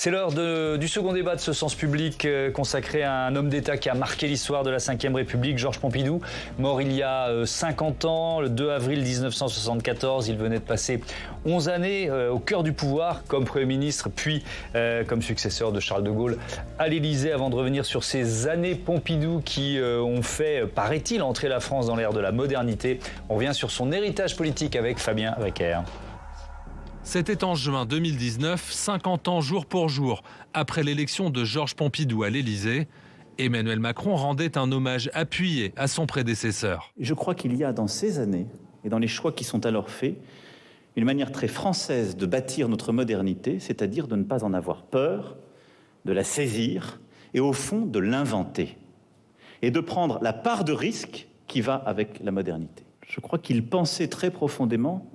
C'est l'heure du second débat de ce Sens Public consacré à un homme d'État qui a marqué l'histoire de la Ve République, Georges Pompidou, mort il y a 50 ans, le 2 avril 1974. Il venait de passer 11 années au cœur du pouvoir comme Premier ministre, puis comme successeur de Charles de Gaulle à l'Élysée, avant de revenir sur ces années Pompidou qui ont fait, paraît-il, entrer la France dans l'ère de la modernité. On revient sur son héritage politique avec Fabien Recker. C'était en juin 2019, 50 ans jour pour jour, après l'élection de Georges Pompidou à l'Élysée. Emmanuel Macron rendait un hommage appuyé à son prédécesseur. Je crois qu'il y a dans ces années, et dans les choix qui sont alors faits, une manière très française de bâtir notre modernité, c'est-à-dire de ne pas en avoir peur, de la saisir et au fond de l'inventer, et de prendre la part de risque qui va avec la modernité. Je crois qu'il pensait très profondément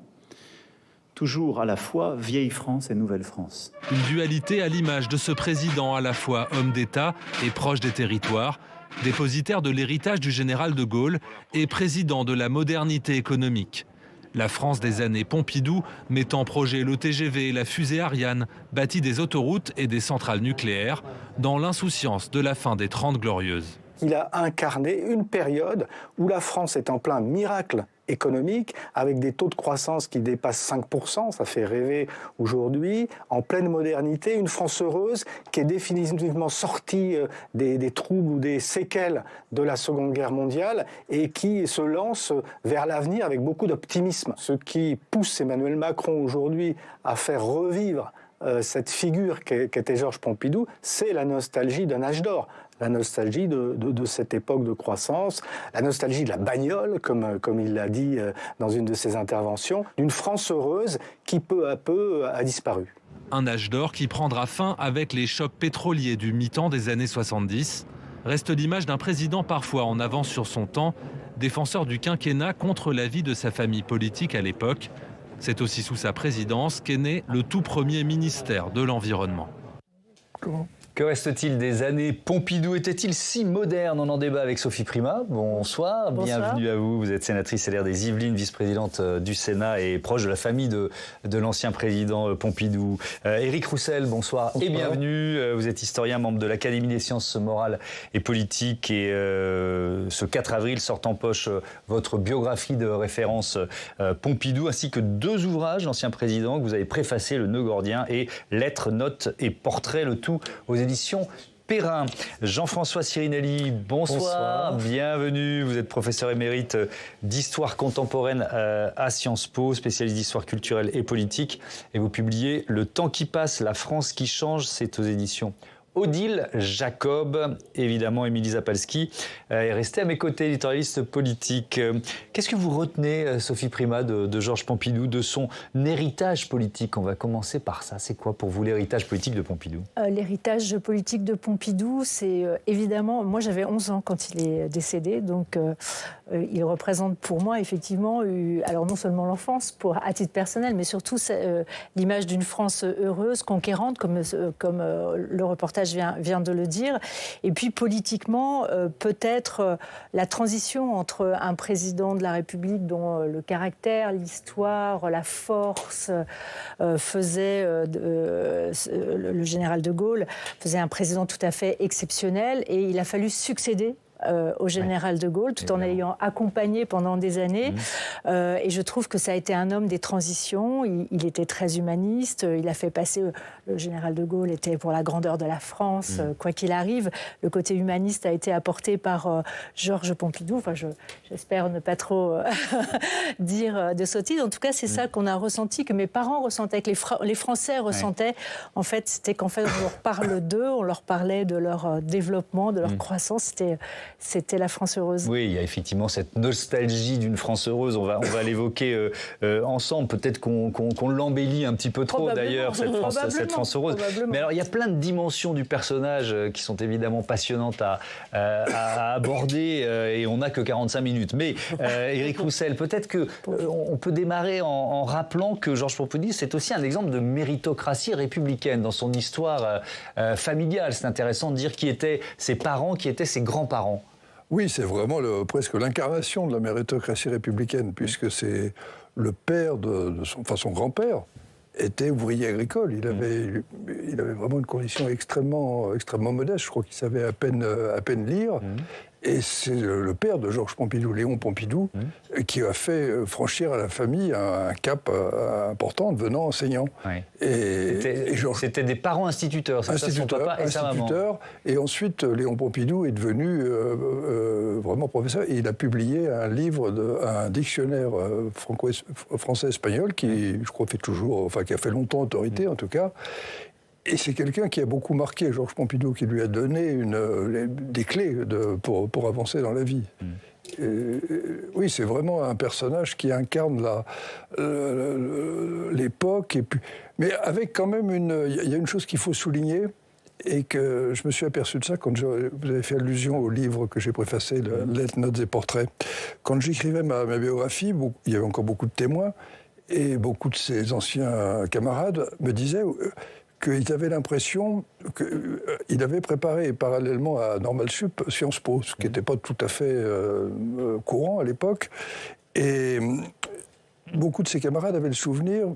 toujours à la fois vieille France et nouvelle France. Une dualité à l'image de ce président à la fois homme d'État et proche des territoires, dépositaire de l'héritage du général de Gaulle et président de la modernité économique. La France des années Pompidou met en projet le TGV et la fusée Ariane, bâtit des autoroutes et des centrales nucléaires, dans l'insouciance de la fin des 30 Glorieuses. Il a incarné une période où la France est en plein miracle économique, avec des taux de croissance qui dépassent 5%, ça fait rêver aujourd'hui, en pleine modernité, une France heureuse qui est définitivement sortie des troubles ou des séquelles de la Seconde Guerre mondiale et qui se lance vers l'avenir avec beaucoup d'optimisme. Ce qui pousse Emmanuel Macron aujourd'hui à faire revivre cette figure qu'était Georges Pompidou, c'est la nostalgie d'un âge d'or. La nostalgie de cette époque de croissance, la nostalgie de la bagnole, comme il l'a dit dans une de ses interventions, d'une France heureuse qui peu à peu a disparu. Un âge d'or qui prendra fin avec les chocs pétroliers du mi-temps des années 70. Reste l'image d'un président parfois en avance sur son temps, défenseur du quinquennat contre l'avis de sa famille politique à l'époque. C'est aussi sous sa présidence qu'est né le tout premier ministère de l'Environnement. Que reste-t-il des années Pompidou? Était-il si moderne? On en débat avec Sophie Primas. Bonsoir, bienvenue à vous. Vous êtes sénatrice LR des Yvelines, vice-présidente du Sénat et proche de la famille de l'ancien président Pompidou. Éric Roussel, bonsoir et bienvenue. Vous êtes historien, membre de l'Académie des sciences morales et politiques. Et ce 4 avril sort en poche votre biographie de référence Pompidou, ainsi que 2 ouvrages d'ancien président que vous avez préfacé, Le Nœud Gordien et Lettres, notes et portraits, le tout aux éditions Perrin. Jean-François Sirinelli, bonsoir, bienvenue. Vous êtes professeur émérite d'histoire contemporaine à Sciences Po, spécialiste d'histoire culturelle et politique. Et vous publiez Le temps qui passe, la France qui change, c'est aux éditions Odile Jacob. Évidemment, Émilie Zapalski est restée à mes côtés, éditorialiste politique. Qu'est-ce que vous retenez, Sophie Primas, de Georges Pompidou, de son héritage politique? On va commencer par ça. C'est quoi pour vous l'héritage politique de Pompidou? L'héritage politique de Pompidou, c'est évidemment... Moi, j'avais 11 ans quand il est décédé, donc il représente pour moi, effectivement, alors non seulement l'enfance, à titre personnel, mais surtout l'image d'une France heureuse, conquérante, comme le reportage vient de le dire. Et puis politiquement, peut-être la transition entre un président de la République dont le caractère, l'histoire, la force faisait le général de Gaulle faisait un président tout à fait exceptionnel, et il a fallu succéder au général de Gaulle, tout en ayant accompagné pendant des années. Et je trouve que ça a été un homme des transitions. Il était très humaniste. Il a fait passer... Le général de Gaulle était pour la grandeur de la France, quoi qu'il arrive. Le côté humaniste a été apporté par Georges Pompidou. Enfin, j'espère ne pas trop dire de sottises. En tout cas, c'est ça qu'on a ressenti, que mes parents ressentaient, que les Français ressentaient. En fait, c'était qu'en fait, on leur parle d'eux, on leur parlait de leur développement, de leur croissance. C'était la France heureuse. Oui, il y a effectivement cette nostalgie d'une France heureuse. On va l'évoquer ensemble. Peut-être qu'on l'embellit un petit peu trop, d'ailleurs, cette France heureuse. Mais alors, il y a plein de dimensions du personnage qui sont évidemment passionnantes à aborder, et on n'a que 45 minutes. Mais Éric Roussel, peut-être qu'on peut démarrer en rappelant que Georges Pompidou, c'est aussi un exemple de méritocratie républicaine dans son histoire familiale. C'est intéressant de dire qui étaient ses parents, qui étaient ses grands-parents. Oui, c'est vraiment presque l'incarnation de la méritocratie républicaine, puisque c'est le père son grand-père, était ouvrier agricole. Il avait vraiment une condition extrêmement modeste. Je crois qu'il savait à peine lire. Et c'est le père de Georges Pompidou, Léon Pompidou, qui a fait franchir à la famille un cap important, devenant enseignant. C'était des parents instituteurs, c'est ça, son papa et sa maman. Et ensuite, Léon Pompidou est devenu vraiment professeur. Et il a publié un livre, un dictionnaire français-espagnol qui, je crois, qui a fait longtemps autorité, en tout cas. Et c'est quelqu'un qui a beaucoup marqué Georges Pompidou, qui lui a donné des clés pour avancer dans la vie. Oui, c'est vraiment un personnage qui incarne l'époque. Mais avec quand même il y a une chose qu'il faut souligner, et que je me suis aperçu de ça quand vous avez fait allusion au livre que j'ai préfacé, Lettres, notes et portraits. Quand j'écrivais ma biographie, il y avait encore beaucoup de témoins, et beaucoup de ses anciens camarades me disaient qu'ils avaient l'impression qu'il avait préparé parallèlement à Normal Sup Sciences Po, ce qui n'était pas tout à fait courant à l'époque. Et beaucoup de ses camarades avaient le souvenir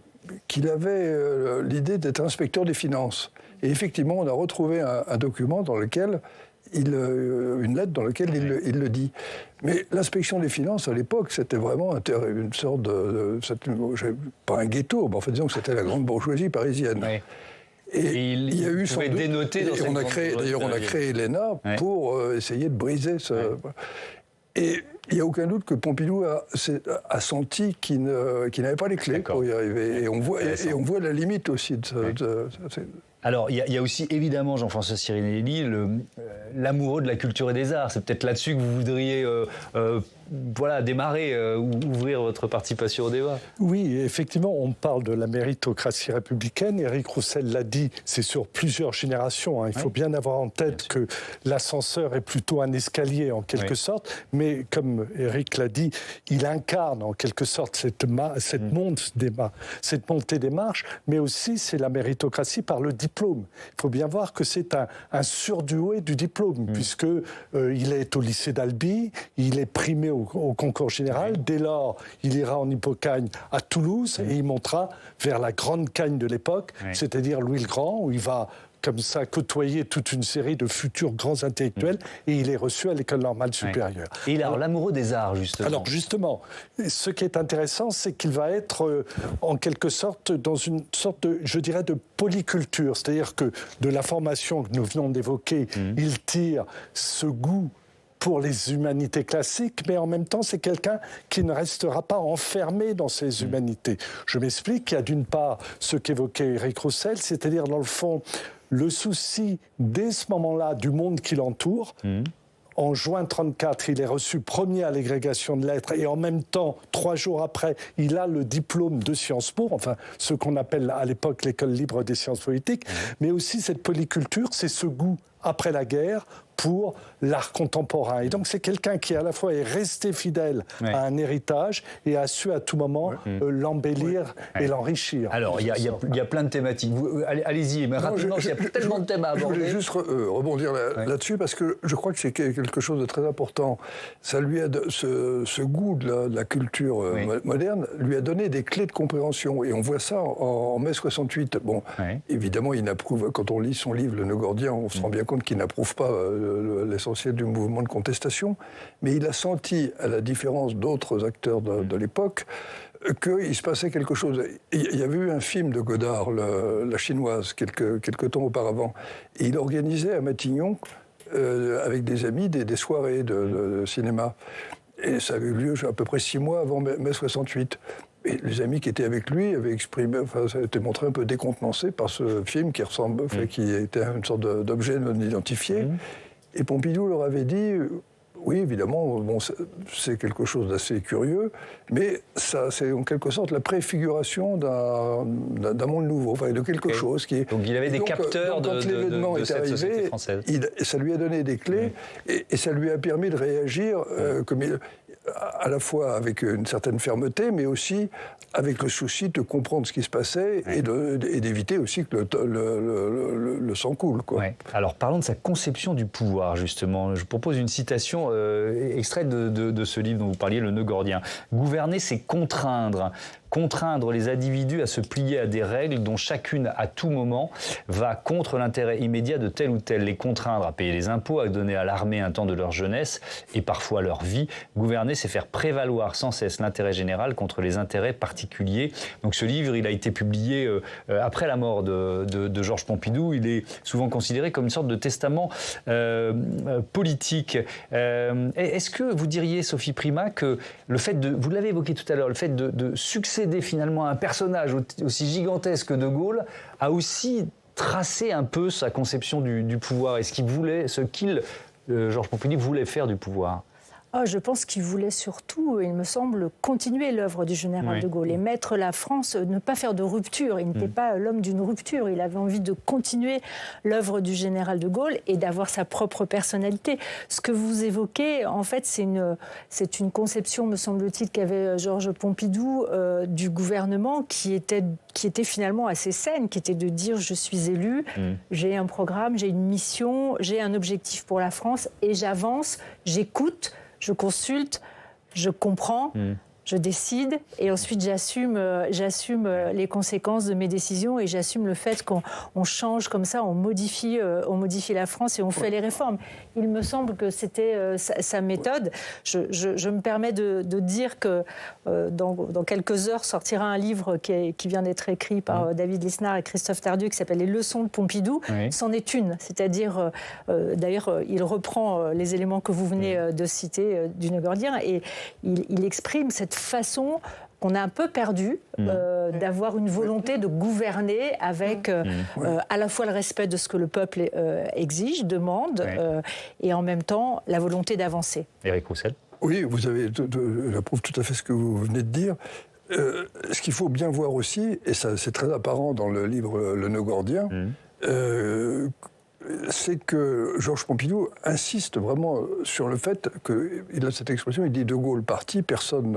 qu'il avait l'idée d'être inspecteur des finances. Et effectivement, on a retrouvé un document dans lequel une lettre dans laquelle il le dit. Mais l'inspection des finances, à l'époque, c'était vraiment une sorte pas un ghetto, mais en fait, disons que c'était la grande bourgeoisie parisienne. Oui. Et il y a eu sans doute, dénoter dans on a créé l'ENA pour essayer de briser ce... Et il n'y a aucun doute que Pompidou a senti qu'il n'avait pas les clés pour y arriver. Et on voit la limite aussi de Alors, il y a aussi, évidemment, Jean-François Sirinelli, l'amoureux de la culture et des arts. C'est peut-être là-dessus que vous voudriez démarrer, ouvrir votre participation au débat. Oui, effectivement, on parle de la méritocratie républicaine. Éric Roussel l'a dit, c'est sur plusieurs générations. Il faut bien avoir en tête que l'ascenseur est plutôt un escalier, en quelque sorte. Mais comme Éric l'a dit, il incarne, en quelque sorte, cette montée des marches. Mais aussi, c'est la méritocratie par le diplôme. Il faut bien voir que c'est un surdoué du diplôme, puisque il est au lycée d'Albi, il est primé au concours général. Dès lors, il ira en Hippocagne à Toulouse et il montera vers la grande cagne de l'époque, c'est-à-dire Louis le Grand, où il va comme ça côtoyer toute une série de futurs grands intellectuels, et il est reçu à l'école normale supérieure. Et il est l'amoureux des arts, justement. Alors justement, ce qui est intéressant, c'est qu'il va être en quelque sorte dans une sorte de, je dirais, de polyculture, c'est-à-dire que de la formation que nous venons d'évoquer, il tire ce goût pour les humanités classiques, mais en même temps, c'est quelqu'un qui ne restera pas enfermé dans ces humanités. Je m'explique, il y a d'une part ce qu'évoquait Éric Roussel, c'est-à-dire, dans le fond, le souci, dès ce moment-là, du monde qui l'entoure. En juin 1934, il est reçu premier à l'agrégation de lettres, et en même temps, 3 jours après, il a le diplôme de Sciences Po, enfin, ce qu'on appelle à l'époque l'école libre des sciences politiques, mais aussi cette polyculture, c'est ce goût, après la guerre, pour l'art contemporain. Et donc c'est quelqu'un qui à la fois est resté fidèle à un héritage et a su à tout moment l'embellir et l'enrichir. Alors il y a plein de thématiques. Allez-y, mais rapidement, il y a tellement de thèmes à aborder. Je voulais juste rebondir là-dessus parce que je crois que c'est quelque chose de très important. Ça lui a ce goût de la culture moderne lui a donné des clés de compréhension. Et on voit ça en mai 68. Bon, évidemment, il n'approuve, quand on lit son livre Le Nœud Gordien, on se rend bien compte qu'il n'approuve pas l'essentiel du mouvement de contestation, mais il a senti, à la différence d'autres acteurs de l'époque, qu'il se passait quelque chose. Il y avait eu un film de Godard, La Chinoise, quelques temps auparavant, et il organisait à Matignon, avec des amis, des soirées de cinéma. Et ça avait eu lieu à peu près 6 mois avant mai 68. Et les amis qui étaient avec lui avaient exprimé, ça a été montré un peu décontenancé par ce film qui qui était une sorte d'objet non identifié. Et Pompidou leur avait dit, oui, évidemment, c'est quelque chose d'assez curieux, mais ça, c'est en quelque sorte la préfiguration d'un monde nouveau, de quelque chose qui est... Donc il avait des capteurs quand l'événement est arrivé, ça lui a donné des clés, et ça lui a permis de réagir à la fois avec une certaine fermeté, mais aussi avec le souci de comprendre ce qui se passait et d'éviter aussi que le sang coule. Alors parlons de sa conception du pouvoir, justement. Je propose une citation extraite de ce livre dont vous parliez, Le Nœud Gordien. « Gouverner, c'est contraindre. contraindre les individus à se plier à des règles dont chacune, à tout moment, va contre l'intérêt immédiat de tel ou tel. Les contraindre à payer les impôts, à donner à l'armée un temps de leur jeunesse et parfois leur vie. Gouverner, c'est faire prévaloir sans cesse l'intérêt général contre les intérêts particuliers. Donc ce livre, il a été publié après la mort de Georges Pompidou. Il est souvent considéré comme une sorte de testament politique. Est-ce que vous diriez, Sophie Primas, que le fait de, vous l'avez évoqué tout à l'heure, le fait de succéder finalement à un personnage aussi gigantesque que De Gaulle a aussi tracé un peu sa conception du pouvoir et ce qu'il, Georges Pompidou, voulait faire du pouvoir? Je pense qu'il voulait surtout, il me semble, continuer l'œuvre du général de Gaulle et mettre la France, ne pas faire de rupture. Il n'était pas l'homme d'une rupture. Il avait envie de continuer l'œuvre du général de Gaulle et d'avoir sa propre personnalité. Ce que vous évoquez, en fait, c'est une conception, me semble-t-il, qu'avait Georges Pompidou du gouvernement qui était finalement assez saine, qui était de dire je suis élu, j'ai un programme, j'ai une mission, j'ai un objectif pour la France et j'avance, j'écoute, je consulte, je comprends, je décide et ensuite j'assume les conséquences de mes décisions et j'assume le fait qu'on change comme ça, on modifie la France et on fait les réformes. Il me semble que c'était sa méthode. Je me permets de dire que dans quelques heures sortira un livre qui vient d'être écrit par David Lisnard et Christophe Tardieu qui s'appelle « Les leçons de Pompidou ». C'en est une, c'est-à-dire, d'ailleurs, il reprend les éléments que vous venez de citer du Nogordien et il exprime cette façon qu'on a un peu perdue d'avoir une volonté de gouverner avec à la fois le respect de ce que le peuple exige, demande, et en même temps la volonté d'avancer. Éric Roussel. Oui, vous avez, j'approuve tout à fait ce que vous venez de dire. Ce qu'il faut bien voir aussi, et ça c'est très apparent dans le livre Le Nogordien, c'est que Georges Pompidou insiste vraiment sur le fait qu'il a cette expression, il dit « De Gaulle parti, personne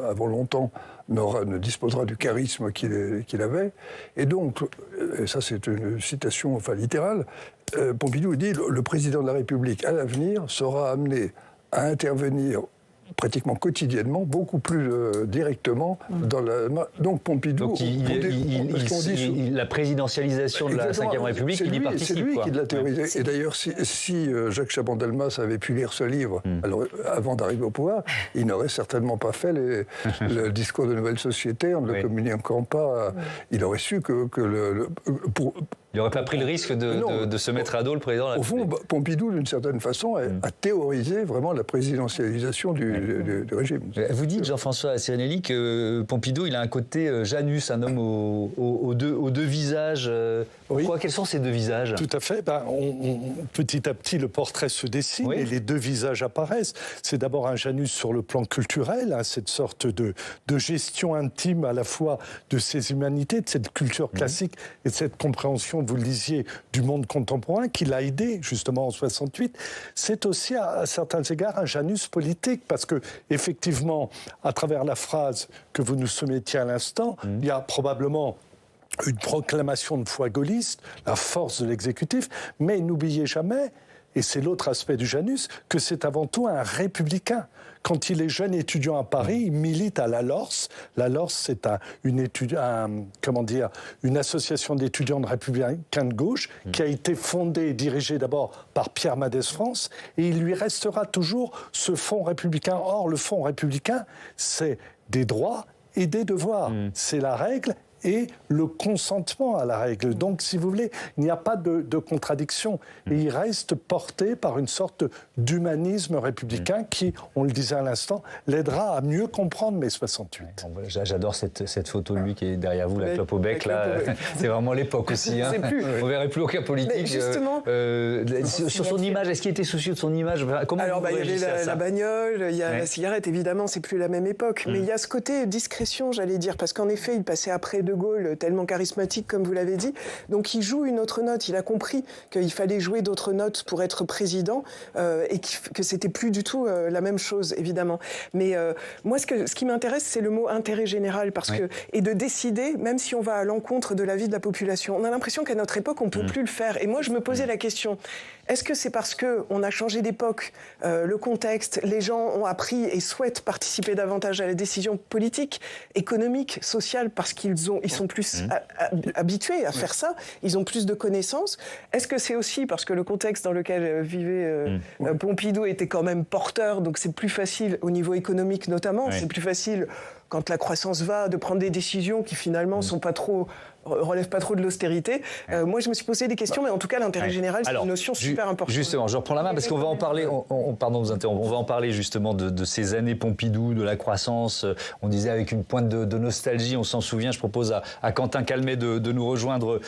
avant longtemps ne disposera du charisme qu'il avait ». Et donc, et ça c'est une citation littérale, Pompidou dit « Le président de la République à l'avenir sera amené à intervenir pratiquement quotidiennement, beaucoup plus directement dans la... Donc Pompidou... Donc la présidentialisation de la Ve République, il y participe. C'est lui qui l'a théorisé. Et d'ailleurs, si Jacques Chaban-Delmas avait pu lire ce livre avant d'arriver au pouvoir, il n'aurait certainement pas fait le discours de Nouvelle Société en ne le communiquant pas. Il aurait su que il n'aurait pas pris le risque de se mettre à dos le président de la République. Au fond, Pompidou, d'une certaine façon, a théorisé vraiment la présidentialisation du régime. Vous dites, Jean-François Sirinelli, que Pompidou, il a un côté Janus, un homme aux deux visages. Pourquoi ? Quels sont ces deux visages ? Tout à fait. Petit à petit, le portrait se dessine et les deux visages apparaissent. C'est d'abord un Janus sur le plan culturel, cette sorte de gestion intime à la fois de ces humanités, de cette culture classique et de cette compréhension, vous le disiez, du monde contemporain qui l'a aidé justement en 68. C'est aussi à certains égards un Janus politique parce que effectivement, à travers la phrase que vous nous soumettiez à l'instant, il y a probablement une proclamation de foi gaulliste, la force de l'exécutif, mais n'oubliez jamais, et c'est l'autre aspect du Janus, que c'est avant tout un républicain. Quand il est jeune étudiant à Paris, il milite à la LORS. La LORS, c'est une association d'étudiants de républicains de gauche qui a été fondée et dirigée d'abord par Pierre Mendès France. Et il lui restera toujours ce fonds républicain. Or, le fonds républicain, c'est des droits et des devoirs. C'est la règle et le consentement à la règle. Donc, si vous voulez, il n'y a pas de contradiction. Et il reste porté par une sorte d'humanisme républicain qui, on le disait à l'instant, l'aidera à mieux comprendre mai 68. J'adore cette photo de lui qui est derrière vous, la clope au bec. Là, c'est vraiment l'époque aussi. Hein. On ne verrait plus aucun politique. Justement, sur son image, est-ce qu'il était soucieux de son image ? Comment il y avait la bagnole, il y a la cigarette, évidemment, c'est plus la même époque. Mais il y a ce côté discrétion, j'allais dire, parce qu'en effet, il passait après de Gaulle tellement charismatique, comme vous l'avez dit. Donc il joue une autre note. Il a compris qu'il fallait jouer d'autres notes pour être président et que c'était plus du tout la même chose, évidemment. Mais moi, ce qui m'intéresse, c'est le mot intérêt général, et de décider, même si on va à l'encontre de la vie de la population. On a l'impression qu'à notre époque, on ne peut plus le faire. Et moi, je me posais la question, est-ce que c'est parce qu'on a changé d'époque, le contexte, les gens ont appris et souhaitent participer davantage à la décision politique, économique, sociale, parce qu'ils sont plus habitués à faire ça, ils ont plus de connaissances? Est-ce que c'est aussi parce que le contexte dans lequel vivait Pompidou était quand même porteur, donc c'est plus facile au niveau économique notamment, c'est plus facile quand la croissance va, de prendre des décisions qui finalement relèvent pas trop de l'austérité. Moi, je me suis posé des questions, mais en tout cas, l'intérêt général, c'est une notion super importante. Justement, je reprends la main parce qu'on va en parler. Pardon de vous interrompre. On va en parler justement de ces années Pompidou, de la croissance. On disait avec une pointe de nostalgie, on s'en souvient. Je propose à Quentin Calmet de nous rejoindre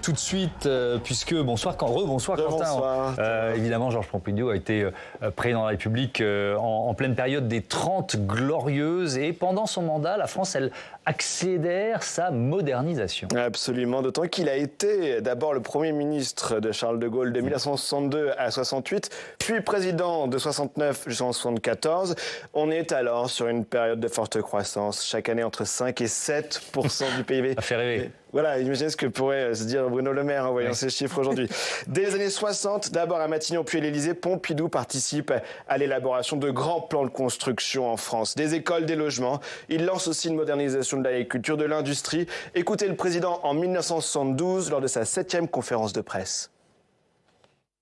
tout de suite, puisque rebonsoir Quentin. Évidemment, Georges Pompidou a été président de la République en pleine période des 30 Glorieuses, et pendant son mandat, la France, elle accélère sa modernisation. Absolument, d'autant qu'il a été d'abord le Premier ministre de Charles de Gaulle de 1962 à 68, puis président de 69 jusqu'en 74. On est alors sur une période de forte croissance, chaque année entre 5 et 7% du PIB. Ça fait rêver. Voilà, imaginez ce que pourrait se dire Bruno Le Maire en voyant ces chiffres aujourd'hui. Dès les années 60, d'abord à Matignon puis à l'Élysée, Pompidou participe à l'élaboration de grands plans de construction en France. Des écoles, des logements. Il lance aussi une modernisation de l'agriculture, de l'industrie. Écoutez le président en 1972 lors de sa 7e conférence de presse.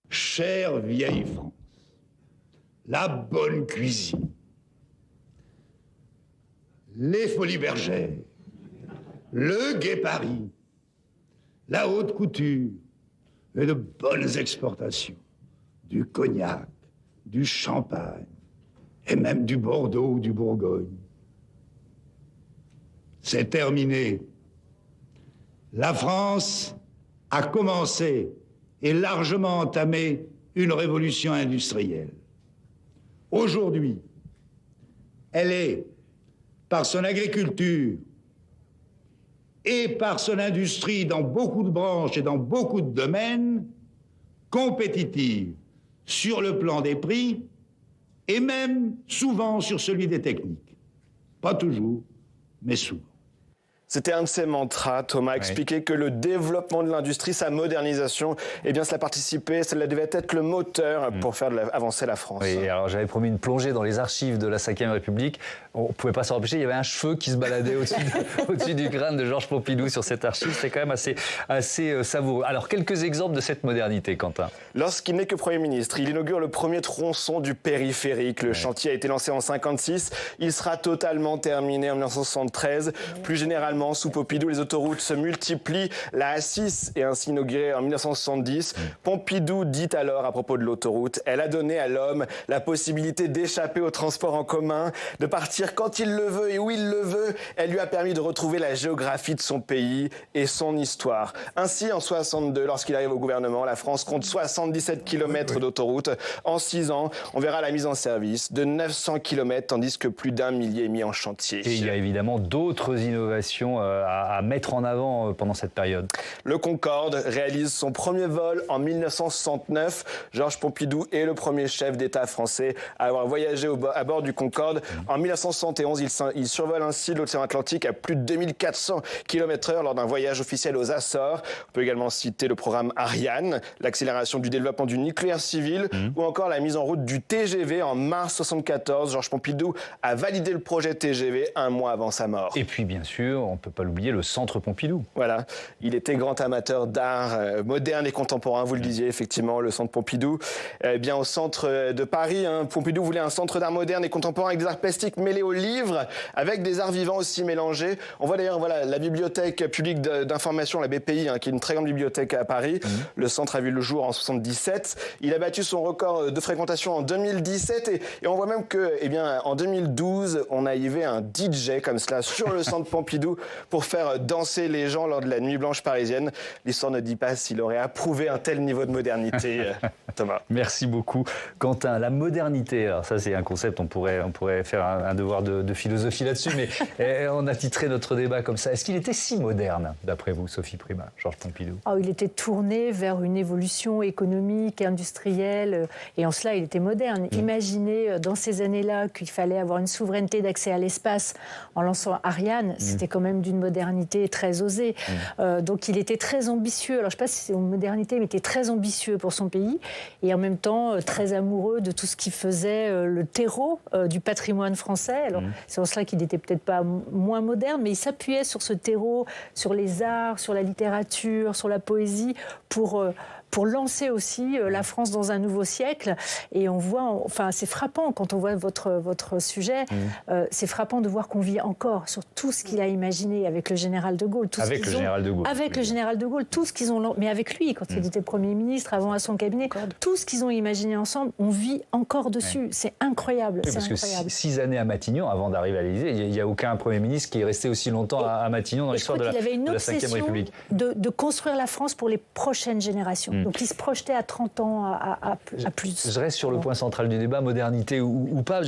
Chère vieille France, la bonne cuisine, les folies bergères, le gai Paris, la haute couture et de bonnes exportations, du cognac, du champagne et même du Bordeaux ou du Bourgogne. C'est terminé. La France a commencé et largement entamé une révolution industrielle. Aujourd'hui, elle est, par son agriculture, et par son industrie dans beaucoup de branches et dans beaucoup de domaines, compétitive sur le plan des prix et même souvent sur celui des techniques. Pas toujours, mais souvent. C'était un de ses mantras. Thomas expliquait que le développement de l'industrie, sa modernisation, eh bien, cela devait être le moteur pour faire avancer la France. Oui, alors j'avais promis une plongée dans les archives de la Ve République. On ne pouvait pas s'en empêcher. Il y avait un cheveu qui se baladait au-dessus du crâne de Georges Pompidou sur cette archive. C'est quand même assez savoureux. Alors, quelques exemples de cette modernité, Quentin. Lorsqu'il n'est que Premier ministre, il inaugure le premier tronçon du périphérique. Le chantier a été lancé en 1956. Il sera totalement terminé en 1973. Plus généralement, sous Pompidou, les autoroutes se multiplient. La A6 est ainsi inaugurée en 1970. Pompidou dit alors à propos de l'autoroute, elle a donné à l'homme la possibilité d'échapper au transport en commun, de partir quand il le veut et où il le veut. Elle lui a permis de retrouver la géographie de son pays et son histoire. Ainsi, en 62, lorsqu'il arrive au gouvernement, la France compte 77 km d'autoroute. En 6 ans, on verra la mise en service de 900 km, tandis que plus d'1 millier est mis en chantier. Et il y a évidemment d'autres innovations à mettre en avant pendant cette période. Le Concorde réalise son premier vol en 1969. Georges Pompidou est le premier chef d'État français à avoir voyagé à bord du Concorde. En 1971, il survole ainsi l'océan Atlantique à plus de 2400 km/h lors d'un voyage officiel aux Açores. On peut également citer le programme Ariane, l'accélération du développement du nucléaire civil ou encore la mise en route du TGV en mars 1974. Georges Pompidou a validé le projet TGV un mois avant sa mort. Et puis bien sûr, on ne peut pas l'oublier, le Centre Pompidou. Voilà, il était grand amateur d'art moderne et contemporain, vous le disiez effectivement, le Centre Pompidou. Bien au centre de Paris, Pompidou voulait un centre d'art moderne et contemporain avec des arts plastiques mêlés aux livres, avec des arts vivants aussi mélangés. On voit d'ailleurs la bibliothèque publique d'information, la BPI, qui est une très grande bibliothèque à Paris. Le centre a vu le jour en 1977. Il a battu son record de fréquentation en 2017 et on voit même que, en 2012, on a arrivé un DJ comme cela sur le Centre Pompidou pour faire danser les gens lors de la nuit blanche parisienne. L'histoire ne dit pas s'il aurait approuvé un tel niveau de modernité, Thomas. Merci beaucoup, Quentin. La modernité, alors ça c'est un concept, on pourrait faire un devoir de philosophie là-dessus, mais on a titré notre débat comme ça. Est-ce qu'il était si moderne, d'après vous, Sophie Primas, Georges Pompidou? Il était tourné vers une évolution économique, industrielle, et en cela il était moderne. Imaginez dans ces années-là qu'il fallait avoir une souveraineté d'accès à l'espace en lançant Ariane, c'était quand même d'une modernité très osée. Donc il était très ambitieux, alors je ne sais pas si c'est une modernité, mais il était très ambitieux pour son pays, et en même temps très amoureux de tout ce qui faisait le terreau du patrimoine français. Alors c'est en cela qu'il n'était peut-être pas moins moderne, mais il s'appuyait sur ce terreau, sur les arts, sur la littérature, sur la poésie, pour lancer aussi la France dans un nouveau siècle. Et on voit, c'est frappant quand on voit votre sujet, c'est frappant de voir qu'on vit encore sur tout ce qu'il a imaginé avec le général de Gaulle. Avec le général de Gaulle, tout ce qu'ils ont... Mais avec lui, quand il était Premier ministre, avant à son cabinet, tout ce qu'ils ont imaginé ensemble, on vit encore dessus. C'est incroyable. Oui, parce que 6 années à Matignon, avant d'arriver à l'Élysée, il n'y a aucun Premier ministre qui est resté aussi longtemps à Matignon dans l'histoire de la 5e République. Il avait une obsession de construire la France pour les prochaines générations. Donc il se projetait à 30 ans, à plus. Je reste sur le point central du débat, modernité ou pas.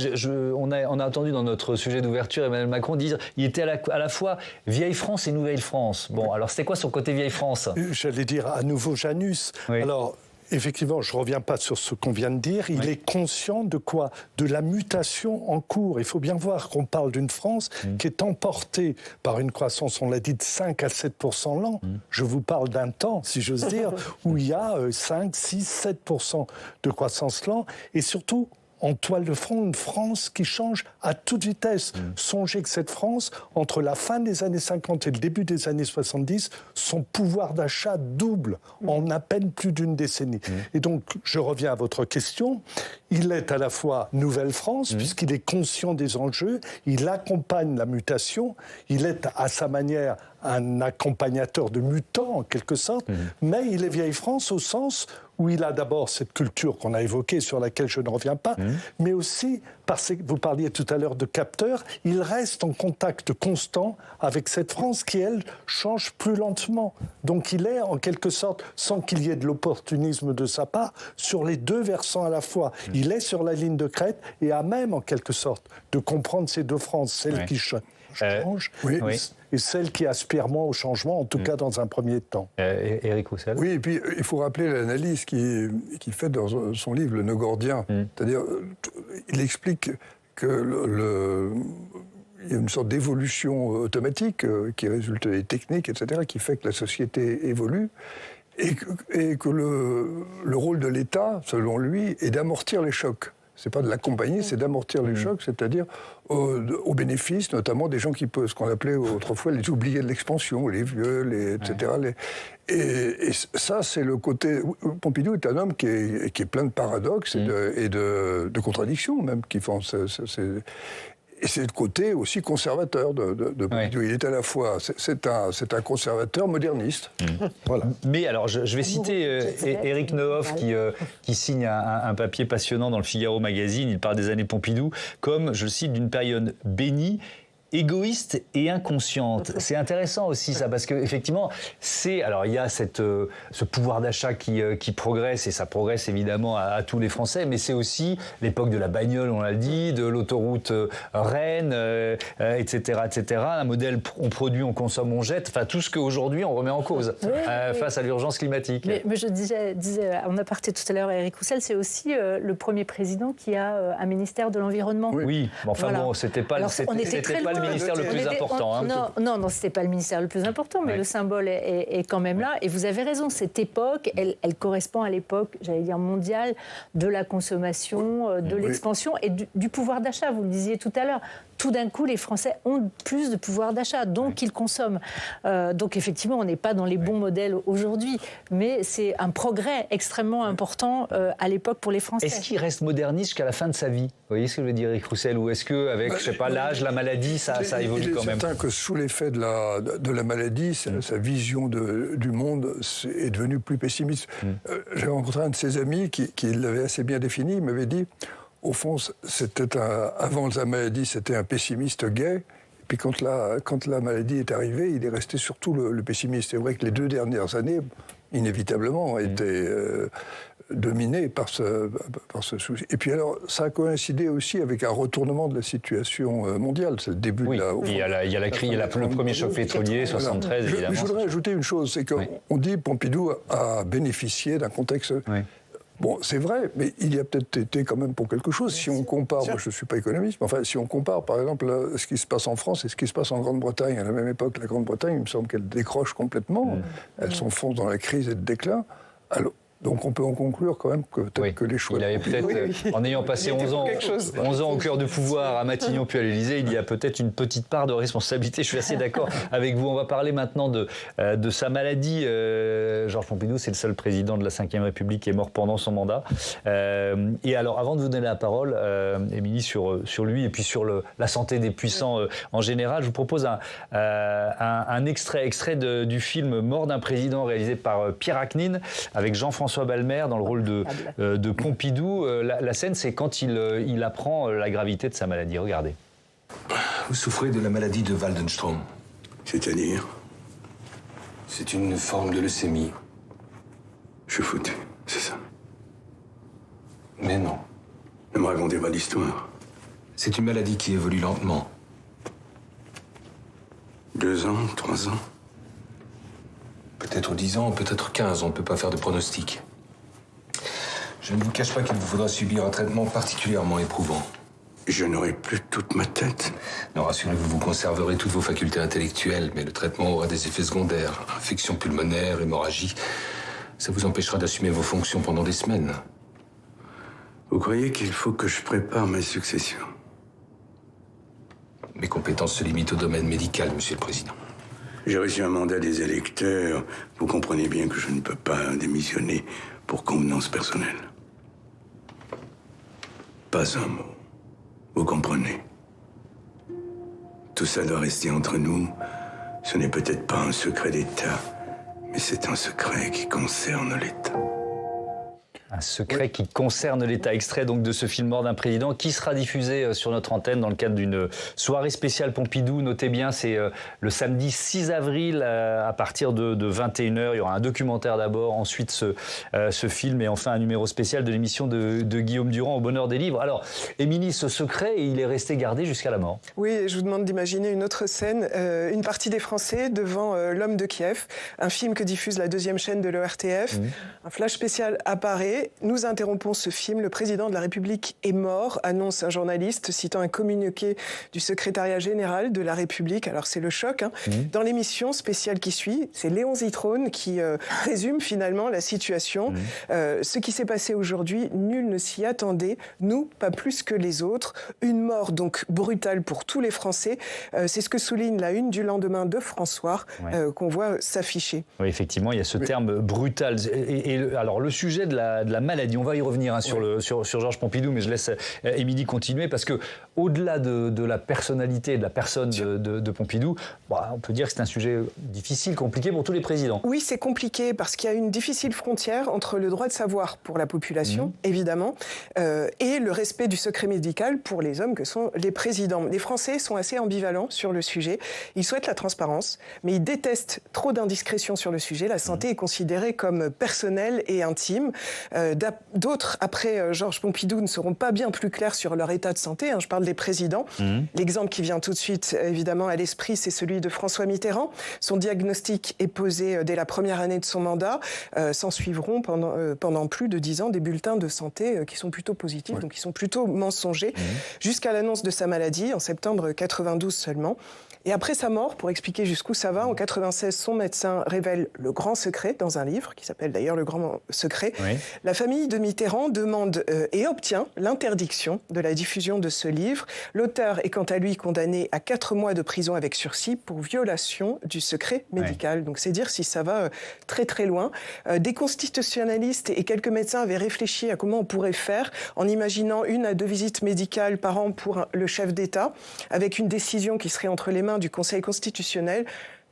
On a entendu dans notre sujet d'ouverture Emmanuel Macron dire qu'il était à la fois vieille France et nouvelle France. Bon, alors c'était quoi son côté vieille France? J'allais dire à nouveau Janus. Oui. Alors, effectivement, je ne reviens pas sur ce qu'on vient de dire. Il est conscient de quoi? De la mutation en cours. Il faut bien voir qu'on parle d'une France qui est emportée par une croissance, on l'a dit, de 5 à 7% l'an. Je vous parle d'un temps, si j'ose dire, où il y a 5, 6, 7% de croissance l'an. Et surtout, en toile de fond, une France qui change à toute vitesse. Songez que cette France, entre la fin des années 50 et le début des années 70, son pouvoir d'achat double en à peine plus d'une décennie. Et donc, je reviens à votre question. Il est à la fois Nouvelle France, puisqu'il est conscient des enjeux, il accompagne la mutation, il est à sa manière un accompagnateur de mutants, en quelque sorte, mais il est Vieille France au sens où il a d'abord cette culture qu'on a évoquée, sur laquelle je ne reviens pas, mais aussi, parce que vous parliez tout à l'heure de capteurs, il reste en contact constant avec cette France qui, elle, change plus lentement. Donc il est, en quelque sorte, sans qu'il y ait de l'opportunisme de sa part, sur les deux versants à la fois. Il est sur la ligne de crête et a même, en quelque sorte, de comprendre ces deux France, celle qui change et celle qui aspire moins au changement, en tout cas dans un premier temps. Éric Roussel. Oui, et puis il faut rappeler l'analyse qu'il fait dans son livre, Le Nœud gordien. C'est-à-dire, il explique que il y a une sorte d'évolution automatique qui résulte des techniques, etc., qui fait que la société évolue. Et que le rôle de l'État, selon lui, est d'amortir les chocs. C'est pas de l'accompagner, c'est d'amortir les chocs, c'est-à-dire au bénéfice, notamment des gens qui peuvent, ce qu'on appelait autrefois les oubliés de l'expansion, les vieux, etc. Et ça, c'est le côté... Pompidou est un homme qui est plein de paradoxes et de contradictions, même, qui font... Et c'est le côté aussi conservateur de Pompidou. Il est à la fois... C'est un conservateur moderniste. Voilà. Mais alors, je vais citer Éric Neuhoff qui signe un papier passionnant dans le Figaro Magazine. Il parle des années Pompidou comme, je le cite, d'une période bénie, égoïste et inconsciente. C'est intéressant aussi ça, parce qu'effectivement, alors il y a ce pouvoir d'achat qui progresse, et ça progresse évidemment à tous les Français, mais c'est aussi l'époque de la bagnole, on l'a dit, de l'autoroute Rennes, etc., etc. Un modèle, on produit, on consomme, on jette, enfin tout ce qu'aujourd'hui on remet en cause face à l'urgence climatique. Mais je disais en aparté tout à l'heure à Éric Roussel, c'est aussi le premier président qui a un ministère de l'Environnement. Oui, enfin bon, c'était pas le ministère le plus important. Non, c'était pas le ministère le plus important, mais le symbole est quand même là. Et vous avez raison, cette époque, elle correspond à l'époque, j'allais dire mondiale, de la consommation, de l'expansion et du pouvoir d'achat. Vous le disiez tout à l'heure. Tout d'un coup, les Français ont plus de pouvoir d'achat, donc ils consomment. Donc effectivement, on n'est pas dans les bons modèles aujourd'hui, mais c'est un progrès extrêmement important à l'époque pour les Français. Est-ce qu'il reste moderniste jusqu'à la fin de sa vie? Vous voyez ce que je veux dire, Éric Roussel? Ou est-ce qu'avec, je sais pas, l'âge, la maladie, ça évolue quand même? Il est certain que sous l'effet de la maladie, sa vision du monde est devenue plus pessimiste. J'ai rencontré un de ses amis qui l'avait assez bien défini, il m'avait dit... Au fond, avant la maladie, c'était un pessimiste gai. Puis quand la maladie est arrivée, il est resté surtout le pessimiste. C'est vrai que les 2 dernières années, inévitablement, étaient dominées par ce souci. Et puis alors, ça a coïncidé aussi avec un retournement de la situation mondiale. C'est le début de la... Il y a le premier choc pétrolier, 73, évidemment. Je voudrais ajouter une chose, c'est qu'on dit Pompidou a bénéficié d'un contexte... Oui. Bon, c'est vrai, mais il y a peut-être été quand même pour quelque chose. Si on compare, moi je ne suis pas économiste, mais enfin, si on compare par exemple ce qui se passe en France et ce qui se passe en Grande-Bretagne, à la même époque, la Grande-Bretagne, il me semble qu'elle décroche complètement, elle s'enfonce dans la crise et le déclin. Alors, donc on peut en conclure quand même que peut-être que les choix... Il avait peut-être, en ayant passé 11 ans au cœur du pouvoir à Matignon puis à l'Élysée, il y a peut-être une petite part de responsabilité. Je suis assez d'accord avec vous. On va parler maintenant de sa maladie. Georges Pompidou, c'est le seul président de la Ve République qui est mort pendant son mandat. Et alors, avant de vous donner la parole, Émilie, sur lui et puis sur la santé des puissants en général, je vous propose un extrait du film Mort d'un président réalisé par Pierre Achnine avec Jean-François Balmer dans le rôle de Pompidou. La scène, c'est quand il apprend la gravité de sa maladie. Regardez. Vous souffrez de la maladie de Waldenstrom. C'est-à-dire ? C'est une forme de leucémie. Je suis foutu, c'est ça. Mais non. Ne me racontez pas d'histoire. C'est une maladie qui évolue lentement. 2 ans, 3 ans ? Peut-être 10 ans, peut-être 15, on ne peut pas faire de pronostic. Je ne vous cache pas qu'il vous faudra subir un traitement particulièrement éprouvant. Je n'aurai plus toute ma tête. Non, rassurez-vous, vous conserverez toutes vos facultés intellectuelles, mais le traitement aura des effets secondaires. Infection pulmonaire, hémorragie. Ça vous empêchera d'assumer vos fonctions pendant des semaines. Vous croyez qu'il faut que je prépare ma succession ? Mes compétences se limitent au domaine médical, Monsieur le Président. J'ai reçu un mandat des électeurs. Vous comprenez bien que je ne peux pas démissionner pour convenance personnelle. Pas un mot. Vous comprenez ? Tout ça doit rester entre nous. Ce n'est peut-être pas un secret d'État, mais c'est un secret qui concerne l'État. Un secret qui concerne l'État. Extrait donc de ce film Mort d'un président qui sera diffusé sur notre antenne dans le cadre d'une soirée spéciale Pompidou. Notez bien, c'est le samedi 6 avril à partir de 21h. Il y aura un documentaire d'abord, ensuite ce film et enfin un numéro spécial de l'émission de Guillaume Durand au Bonheur des Livres. Alors, Émilie, ce secret, il est resté gardé jusqu'à la mort. Oui, et je vous demande d'imaginer une autre scène. Une partie des Français devant L'Homme de Kiev, un film que diffuse la 2e chaîne de l'ORTF. Un flash spécial apparaît. Nous interrompons ce film. Le président de la République est mort, annonce un journaliste citant un communiqué du secrétariat général de la République. Alors c'est le choc. Dans l'émission spéciale qui suit, c'est Léon Zitrone qui résume finalement la situation. Ce qui s'est passé aujourd'hui, nul ne s'y attendait. Nous, pas plus que les autres. Une mort donc brutale pour tous les Français. C'est ce que souligne la une du lendemain de François qu'on voit s'afficher. Oui, effectivement, il y a ce terme brutal. Alors le sujet de la maladie, on va y revenir sur Georges Pompidou, mais je laisse Émilie continuer parce que au-delà de la personnalité, de la personne de Pompidou, on peut dire que c'est un sujet difficile, compliqué pour tous les présidents. Oui, c'est compliqué parce qu'il y a une difficile frontière entre le droit de savoir pour la population, évidemment, et le respect du secret médical pour les hommes que sont les présidents. Les Français sont assez ambivalents sur le sujet. Ils souhaitent la transparence, mais ils détestent trop d'indiscrétions sur le sujet. La santé est considérée comme personnelle et intime. D'autres, après Georges Pompidou, ne seront pas bien plus clairs sur leur état de santé. Je parle des présidents. L'exemple qui vient tout de suite, évidemment, à l'esprit, c'est celui de François Mitterrand. Son diagnostic est posé dès la première année de son mandat. S'en suivront pendant plus de 10 ans des bulletins de santé qui sont plutôt positifs, donc qui sont plutôt mensongers, jusqu'à l'annonce de sa maladie, en septembre 92 seulement. Et après sa mort, pour expliquer jusqu'où ça va, en 96, son médecin révèle le grand secret dans un livre, qui s'appelle d'ailleurs Le Grand Secret. La famille de Mitterrand demande et obtient l'interdiction de la diffusion de ce livre. L'auteur est quant à lui condamné à 4 mois de prison avec sursis pour violation du secret médical. Donc c'est dire si ça va très très loin. Des constitutionnalistes et quelques médecins avaient réfléchi à comment on pourrait faire en imaginant 1 à 2 visites médicales par an pour le chef d'État, avec une décision qui serait entre les mains du Conseil constitutionnel.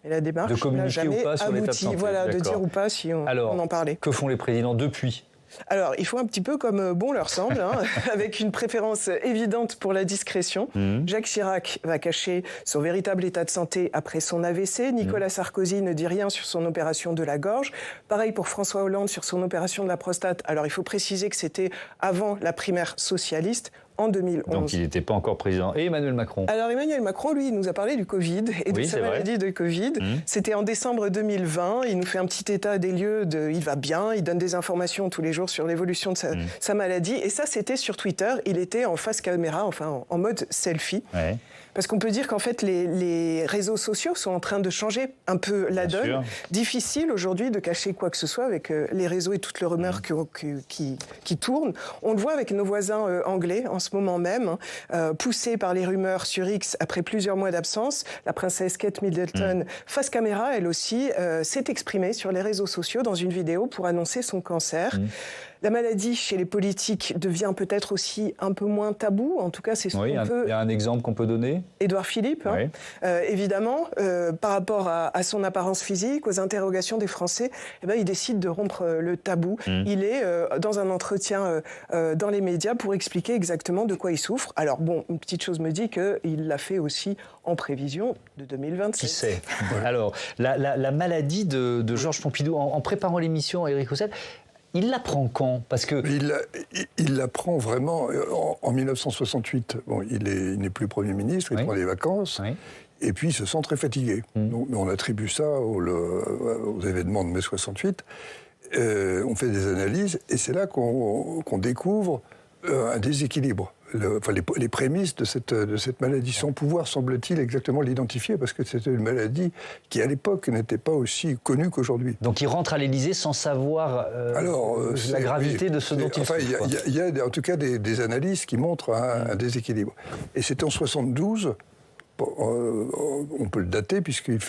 Et la démarche n'a jamais abouti. Voilà, de dire ou pas si on en parlait. Que font les présidents depuis Alors, il faut un petit peu comme bon leur semble, hein, avec une préférence évidente pour la discrétion. Jacques Chirac va cacher son véritable état de santé après son AVC. Nicolas Sarkozy ne dit rien sur son opération de la gorge. Pareil pour François Hollande sur son opération de la prostate. Alors, il faut préciser que c'était avant la primaire socialiste. En 2011. Donc il n'était pas encore président. Et Emmanuel Macron? Alors Emmanuel Macron, lui, il nous a parlé du Covid et de sa maladie de Covid. C'était en décembre 2020. Il nous fait un petit état des lieux. Il va bien, il donne des informations tous les jours sur l'évolution de sa maladie. Et ça, c'était sur Twitter. Il était en face caméra, enfin en mode selfie. Ouais. Parce qu'on peut dire qu'en fait, les réseaux sociaux sont en train de changer un peu la donne. Sûr. Difficile aujourd'hui de cacher quoi que ce soit avec les réseaux et toutes les rumeurs qui tournent. On le voit avec nos voisins anglais en ce moment même, poussés par les rumeurs sur X après plusieurs mois d'absence. La princesse Kate Middleton, face caméra, elle aussi, s'est exprimée sur les réseaux sociaux dans une vidéo pour annoncer son cancer. La maladie chez les politiques devient peut-être aussi un peu moins tabou. En tout cas, c'est ce qu'on peut... Il y a un exemple qu'on peut donner. Édouard Philippe, évidemment, par rapport à son apparence physique, aux interrogations des Français, il décide de rompre le tabou. Il est dans un entretien dans les médias pour expliquer exactement de quoi il souffre. Alors bon, une petite chose me dit qu'il l'a fait aussi en prévision de 2027. Qui sait? Alors, la maladie de Georges Pompidou, en préparant l'émission, Éric Roussel, il l'apprend quand? Parce que... Il l'apprend vraiment en 1968. Bon, il n'est plus Premier ministre, il prend des vacances, et puis il se sent très fatigué. Donc, on attribue ça aux événements de mai 68. On fait des analyses, et c'est là qu'on découvre un déséquilibre. Les prémices de cette maladie, sans pouvoir, semble-t-il, exactement l'identifier, parce que c'était une maladie qui, à l'époque, n'était pas aussi connue qu'aujourd'hui. Donc il rentre à l'Élysée sans savoir la gravité de ce dont il souffre. Il y a en tout cas des analyses qui montrent un déséquilibre. Et c'était en 72, on peut le dater, puisqu'il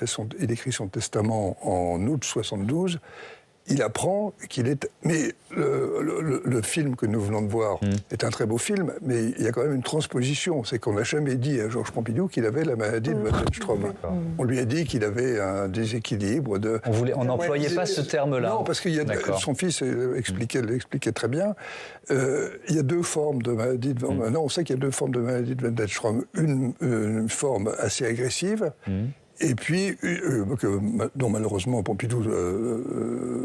écrit son testament en août 72, il apprend qu'il est... Mais le film que nous venons de voir est un très beau film, mais il y a quand même une transposition. C'est qu'on n'a jamais dit à Georges Pompidou qu'il avait la maladie de Waldenstrom. On lui a dit qu'il avait un déséquilibre de... On n'employait pas ce terme-là. Non, parce que son fils l'expliquait très bien. Il y a deux formes de maladie de... Maintenant, on sait qu'il y a deux formes de maladie de Waldenstrom. Une forme assez agressive, et puis, dont malheureusement Pompidou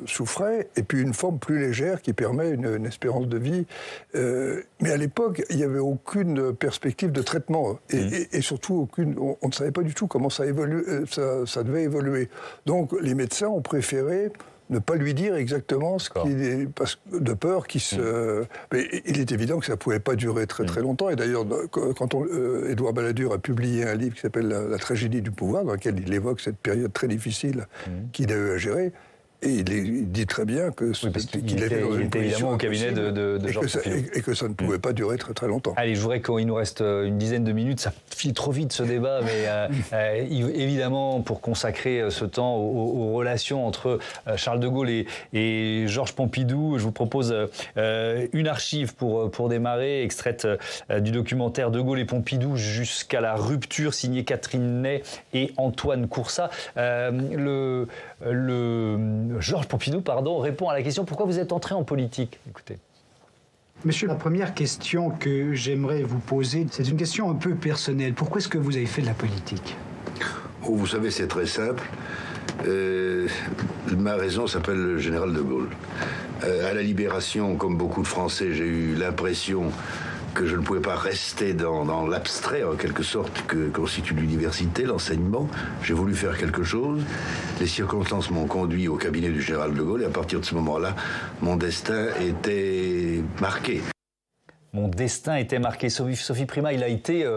souffrait, et puis une forme plus légère qui permet une espérance de vie. Mais à l'époque, il n'y avait aucune perspective de traitement, et surtout on ne savait pas du tout comment ça devait évoluer. Donc les médecins ont préféré ne pas lui dire exactement ce qu'il est, de peur qu'il se... Mais il est évident que ça ne pouvait pas durer très très longtemps. Et d'ailleurs, quand Édouard Balladur a publié un livre qui s'appelle La tragédie du pouvoir, dans lequel il évoque cette période très difficile qu'il a eu à gérer, et il dit très bien que qu'il était évidemment au cabinet de Georges Pompidou. Et que ça ne pouvait pas durer très très longtemps. Allez, je voudrais qu'il nous reste une dizaine de minutes. Ça file trop vite ce débat, mais évidemment, pour consacrer ce temps aux relations entre Charles de Gaulle et Georges Pompidou, je vous propose une archive pour démarrer, extraite du documentaire De Gaulle et Pompidou jusqu'à la rupture, signé Catherine Ney et Antoine Coursat. Georges Pompidou, répond à la question « Pourquoi vous êtes entré en politique ?» Écoutez. Monsieur, la première question que j'aimerais vous poser, c'est une question un peu personnelle. Pourquoi est-ce que vous avez fait de la politique? Vous savez, c'est très simple. Ma raison s'appelle le général de Gaulle. À la Libération, comme beaucoup de Français, j'ai eu l'impression que je ne pouvais pas rester dans l'abstrait, en quelque sorte, que constitue l'université, l'enseignement. J'ai voulu faire quelque chose. Les circonstances m'ont conduit au cabinet du général de Gaulle, et à partir de ce moment-là, mon destin était marqué. Mon destin était marqué. Sophie Primas, il a été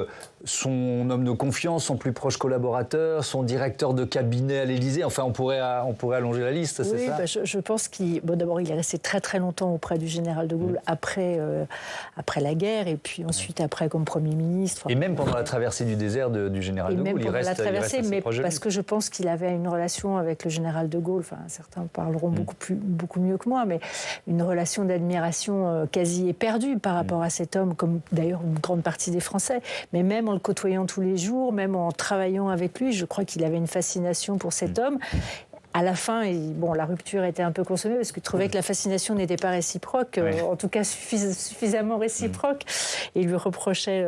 son homme de confiance, son plus proche collaborateur, son directeur de cabinet à l'Élysée. Enfin, on pourrait allonger la liste, c'est ça? Je pense d'abord, il est resté très très longtemps auprès du général de Gaulle après la guerre, et puis ensuite après comme Premier ministre. Et même pendant la traversée du désert du général de Gaulle, il reste mais parce que je pense qu'il avait une relation avec le général de Gaulle, enfin certains parleront beaucoup mieux que moi, mais une relation d'admiration quasi éperdue par rapport à cet homme, comme d'ailleurs une grande partie des Français. Mais même en le côtoyant tous les jours, même en travaillant avec lui, je crois qu'il avait une fascination pour cet homme. à la fin, la rupture était un peu consommée parce qu'il trouvait que la fascination n'était pas réciproque, en tout cas suffisamment réciproque. Et il lui reprochait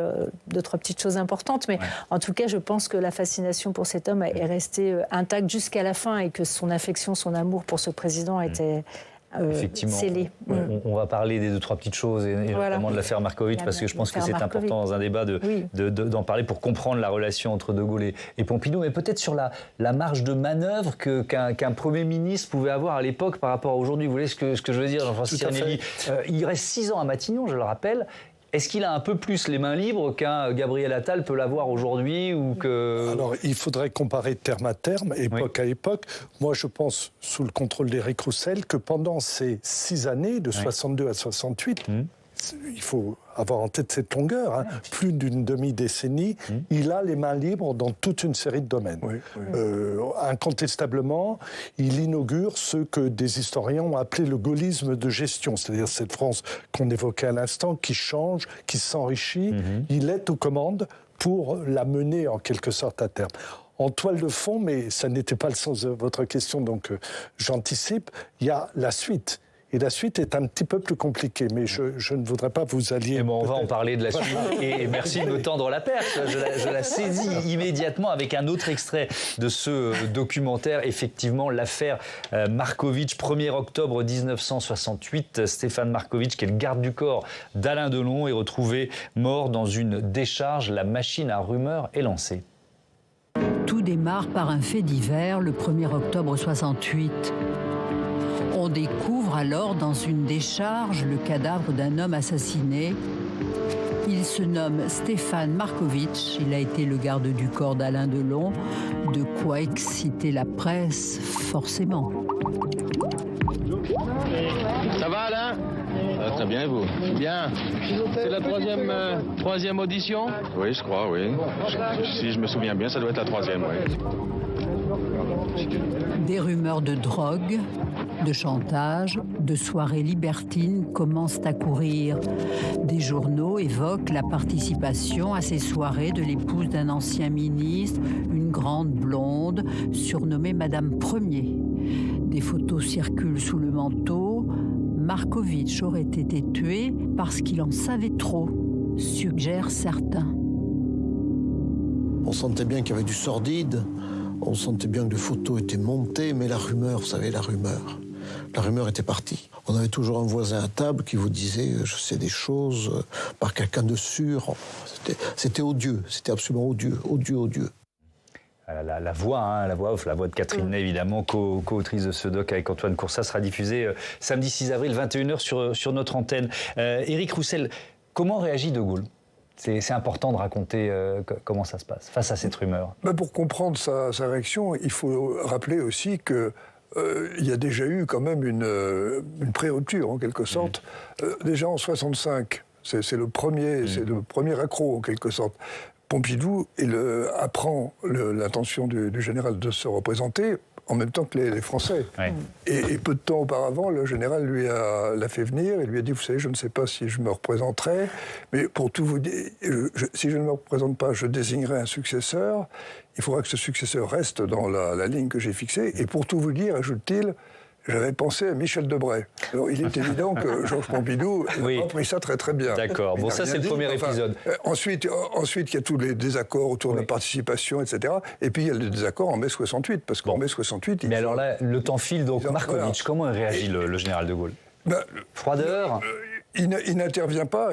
2-3 petites choses importantes. Mais en tout cas, je pense que la fascination pour cet homme est restée intacte jusqu'à la fin et que son affection, son amour pour ce président était... effectivement, scellé. On va parler des 2-3 petites choses, et notamment de l'affaire Markovitch, parce que je pense que c'est important dans un débat d'en parler pour comprendre la relation entre De Gaulle et Pompidou, mais peut-être sur la marge de manœuvre qu'un Premier ministre pouvait avoir à l'époque par rapport à aujourd'hui. Vous voyez ce que je veux dire, Jean-Francis Cernelli? Il reste 6 ans à Matignon, je le rappelle. Est-ce qu'il a un peu plus les mains libres qu'un Gabriel Attal peut l'avoir aujourd'hui ou que... Alors, il faudrait comparer terme à terme, époque à époque. Moi, je pense, sous le contrôle d'Éric Roussel, que pendant ces 6 années, de 62 à 68, il faut avoir en tête cette longueur, plus d'une demi-décennie, il a les mains libres dans toute une série de domaines. Incontestablement, il inaugure ce que des historiens ont appelé le gaullisme de gestion, c'est-à-dire cette France qu'on évoquait à l'instant, qui change, qui s'enrichit. Il est aux commandes pour la mener en quelque sorte à terme. En toile de fond, mais ça n'était pas le sens de votre question, donc j'anticipe, il y a la suite. Et la suite est un petit peu plus compliquée, mais je ne voudrais pas vous allier... on va en parler de la suite, et merci de me tendre la perche. Je la saisis immédiatement avec un autre extrait de ce documentaire. Effectivement, l'affaire Markovitch, 1er octobre 1968. Stéphane Markovitch, qui est le garde du corps d'Alain Delon, est retrouvé mort dans une décharge. La machine à rumeurs est lancée. Tout démarre par un fait divers, le 1er octobre 68. On découvre alors dans une décharge le cadavre d'un homme assassiné. Il se nomme Stéphane Markovitch. Il a été le garde du corps d'Alain Delon. De quoi exciter la presse, forcément. Ça va, Alain? Très bien, et vous? Bien. C'est la troisième audition? Oui, je crois, oui. Si je me souviens bien, ça doit être la 3e, oui. Des rumeurs de drogue, de chantage, de soirées libertines commencent à courir. Des journaux évoquent la participation à ces soirées de l'épouse d'un ancien ministre, une grande blonde, surnommée Madame Premier. Des photos circulent sous le manteau. Markovitch aurait été tué parce qu'il en savait trop, suggèrent certains. On sentait bien qu'il y avait du sordide. On sentait bien que les photos étaient montées, mais la rumeur, vous savez, la rumeur était partie. On avait toujours un voisin à table qui vous disait « je sais des choses » par quelqu'un de sûr. C'était odieux, c'était absolument odieux. La voix off, la voix de Catherine Ney, évidemment, co-autrice de ce doc avec Antoine Coursat, sera diffusée samedi 6 avril, 21h sur notre antenne. Éric Roussel, comment réagit De Gaulle ? C'est important de raconter comment ça se passe face à cette rumeur. Pour comprendre sa réaction, il faut rappeler aussi que il y a déjà eu quand même une pré-rupture, en quelque sorte. Déjà en 65, c'est le premier accroc, en quelque sorte. Pompidou apprend l'intention du général de se représenter en même temps que les Français. Ouais. Et peu de temps auparavant, le général l'a fait venir et lui a dit « Vous savez, je ne sais pas si je me représenterai, mais pour tout vous dire, si je ne me représente pas, je désignerai un successeur. Il faudra que ce successeur reste dans la ligne que j'ai fixée. Et pour tout vous dire, ajoute-t-il, j'avais pensé à Michel Debré. » Alors, il est évident que Georges Pompidou a pris ça très très bien. D'accord. Bon, ça, c'est le premier épisode. Ensuite, il y a tous les désaccords autour de la participation, etc. Et puis, il y a le désaccord en mai 68, parce qu'en mai 68... Mais alors là, le temps file, donc Markovitch, comment réagit le général de Gaulle? Froideur? Il n'intervient pas.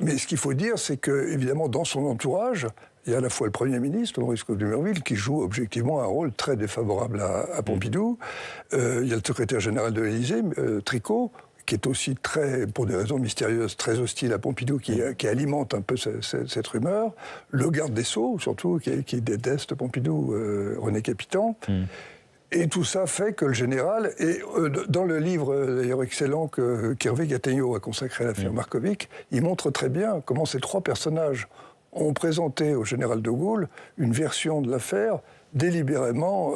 Mais ce qu'il faut dire, c'est que, évidemment, dans son entourage, il y a à la fois le Premier ministre, Maurice Dumerville, qui joue objectivement un rôle très défavorable à Pompidou. Il y a le secrétaire général de l'Élysée, Tricot, qui est aussi pour des raisons mystérieuses, très hostile à Pompidou, qui alimente un peu cette rumeur. Le garde des Sceaux, surtout, qui déteste Pompidou, René Capitan. Et tout ça fait que le général, et dans le livre d'ailleurs excellent qu'Hervé Gattegno a consacré à l'affaire Markovitch, il montre très bien comment ces trois personnages ont présenté au général de Gaulle une version de l'affaire délibérément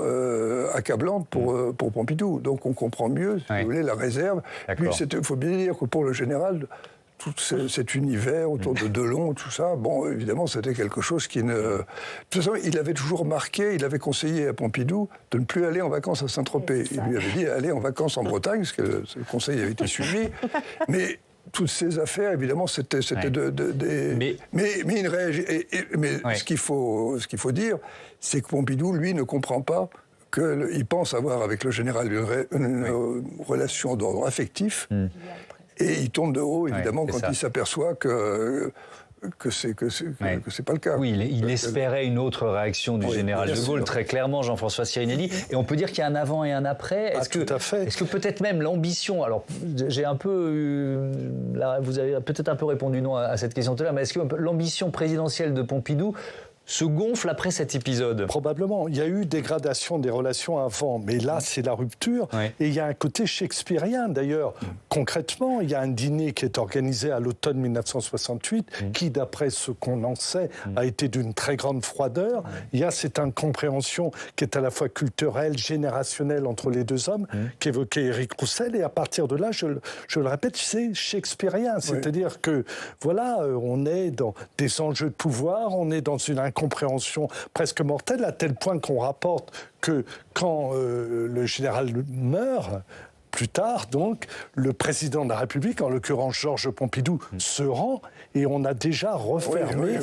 accablante pour Pompidou. Donc on comprend mieux, si vous voulez, la réserve. Il faut bien dire que pour le général, tout cet univers autour de Delon, tout ça, bon, évidemment, c'était quelque chose qui ne... De toute façon, il avait toujours marqué, il avait conseillé à Pompidou de ne plus aller en vacances à Saint-Tropez. Il lui avait dit, allez en vacances en Bretagne, parce que le conseil avait été suivi. Mais toutes ces affaires, évidemment, c'était mais il réagit. Mais ce qu'il faut dire, c'est que Pompidou, lui, ne comprend pas qu'il pense avoir avec le général une relation d'ordre affectif. Et il tombe de haut, évidemment, quand il s'aperçoit que c'est pas le cas. Oui, il espérait une autre réaction du général de Gaulle, très clairement, Jean-François Sirinelli. Et on peut dire qu'il y a un avant et un après. Est-ce que peut-être même l'ambition, alors j'ai un peu vous avez peut-être un peu répondu non à cette question tout à l'heure, mais est-ce que l'ambition présidentielle de Pompidou se gonfle après cet épisode? Probablement. Il y a eu dégradation des relations avant, mais là, c'est la rupture. Et il y a un côté shakespearien, d'ailleurs. Concrètement, il y a un dîner qui est organisé à l'automne 1968, qui, d'après ce qu'on en sait, a été d'une très grande froideur. Il y a cette incompréhension qui est à la fois culturelle, générationnelle entre les deux hommes, qu'évoquait Éric Roussel. Et à partir de là, je le répète, c'est shakespearien. C'est-à-dire que, voilà, on est dans des enjeux de pouvoir, on est dans une incompréhension presque mortelle, à tel point qu'on rapporte que quand le général meurt, plus tard, donc, le président de la République, en l'occurrence Georges Pompidou, se rend et on a déjà refermé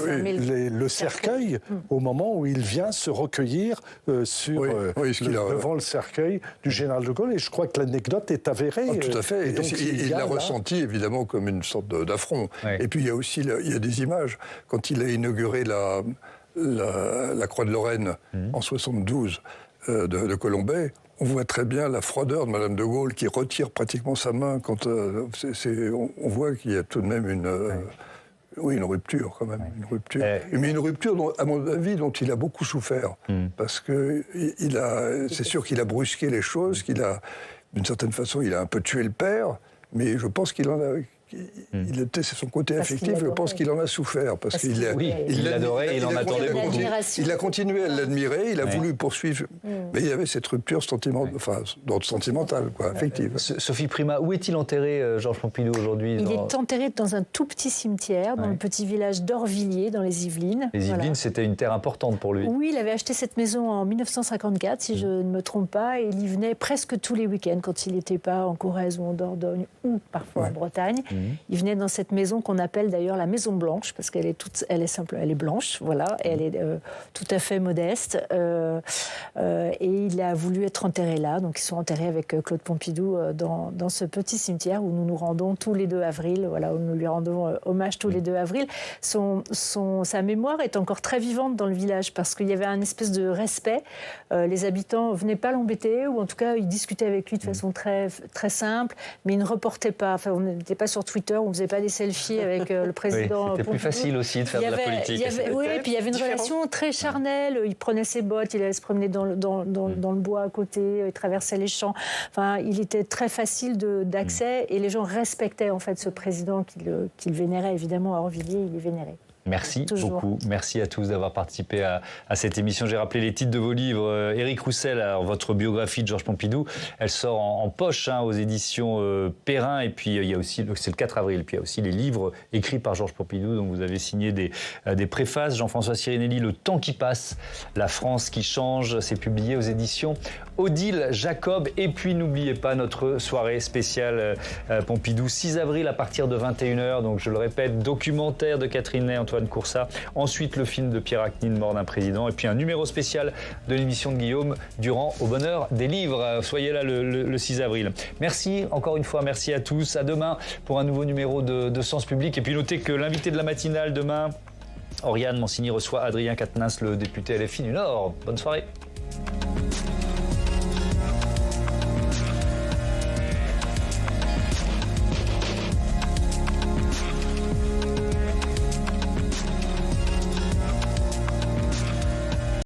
le cercueil au moment où il vient se recueillir devant le cercueil du général de Gaulle. Et je crois que l'anecdote est avérée. Tout à fait. Il l'a ressenti, évidemment, comme une sorte d'affront. Et puis, il y a aussi des images. Quand il a inauguré la Croix de Lorraine en 72 de Colombet, on voit très bien la froideur de Madame de Gaulle qui retire pratiquement sa main quand on voit qu'il y a tout de même une rupture quand même, mais une rupture à mon avis dont il a beaucoup souffert parce que c'est sûr qu'il a brusqué les choses, d'une certaine façon il a un peu tué le père, mais je pense qu'il en a... C'est son côté affectif, je pense qu'il en a souffert. Parce qu'il l'adorait, il en attendait beaucoup. Il a continué à l'admirer, il a voulu poursuivre. Mais il y avait cette rupture d'ordre sentimental, affective. Sophie Primas, où est-il enterré, Georges Pompidou, aujourd'hui? Il est enterré dans un tout petit cimetière, dans le petit village d'Orvilliers, dans les Yvelines. Les Yvelines, c'était une terre importante pour lui. Oui, il avait acheté cette maison en 1954, si je ne me trompe pas, et il y venait presque tous les week-ends, quand il n'était pas en Corrèze ou en Dordogne, ou parfois en Bretagne. Il venait dans cette maison qu'on appelle d'ailleurs la Maison Blanche, parce qu'elle est simple, elle est blanche, voilà, et elle est tout à fait modeste. Et il a voulu être enterré là, donc ils sont enterrés avec Claude Pompidou dans ce petit cimetière où nous nous rendons tous les 2 avril, voilà, où nous lui rendons hommage tous les 2 avril. Sa mémoire est encore très vivante dans le village, parce qu'il y avait un espèce de respect. Les habitants ne venaient pas l'embêter, ou en tout cas, ils discutaient avec lui de façon très, très simple, mais ils ne reportaient pas, on n'était pas sur Twitter, on ne faisait pas des selfies avec le président. C'était plus facile aussi de faire de la politique. Et puis il y avait une relation très charnelle. Il prenait ses bottes, il allait se promener dans le bois à côté, il traversait les champs. Enfin, il était très facile d'accès et les gens respectaient en fait ce président qu'il vénérait. Évidemment, à Orvilliers, il est vénéré. Merci beaucoup. Merci à tous d'avoir participé à cette émission. J'ai rappelé les titres de vos livres. Éric Roussel, alors, votre biographie de Georges Pompidou, elle sort en poche aux éditions Perrin. Et puis, il y a aussi, c'est le 4 avril, puis il y a aussi les livres écrits par Georges Pompidou, dont vous avez signé des préfaces. Jean-François Sirinelli, Le temps qui passe, La France qui change, c'est publié aux éditions Odile Jacob. Et puis, n'oubliez pas notre soirée spéciale Pompidou, 6 avril à partir de 21h. Donc, je le répète, documentaire de Catherine Ney, Antoine Coursat. Ensuite, le film de Pierre Acnine, Mort d'un président. Et puis, un numéro spécial de l'émission de Guillaume Durand au bonheur des livres. Soyez là le 6 avril. Merci encore une fois. Merci à tous. À demain pour un nouveau numéro de Sens Public. Et puis, notez que l'invité de la matinale demain, Oriane Mancini, reçoit Adrien Quatennens, le député LFI du Nord. Bonne soirée.